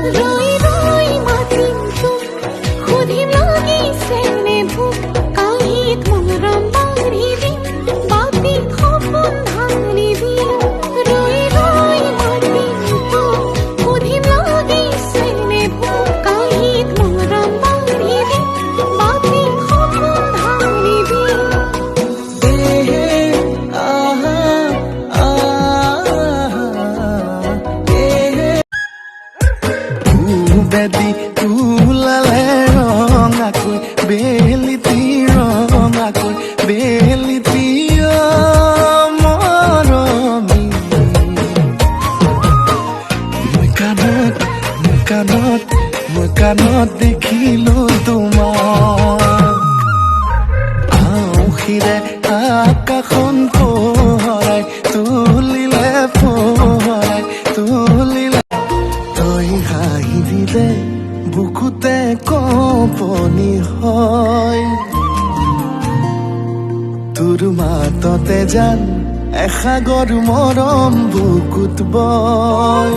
ৰৈ ৰৈ মাতিম তোক সুধিম লাগিছেনে ভোক কাঁহিত মৰম মাৰি দিম বাতিত সপোন ঢালি দিম ৰৈ ৰৈ মাতিম তোক সুধিম লাগিছেনে ভোক কাঁহিত মৰম মাৰি দিম বাতিত সপোন ঢালি দিম বেদি তুলালে ৰঙাকৈ বেলিতি ৰঙাকৈ বেলিতি মৰমী মই কাণত দেখিলো তোমাক আউসিৰে আকাশখন পোহৰাই তুলিলে তই হাঁহি দিলে বুকুতে কঁপনি হয় তোৰ মাততে যেন এসাগৰ মৰম বুকুত বয়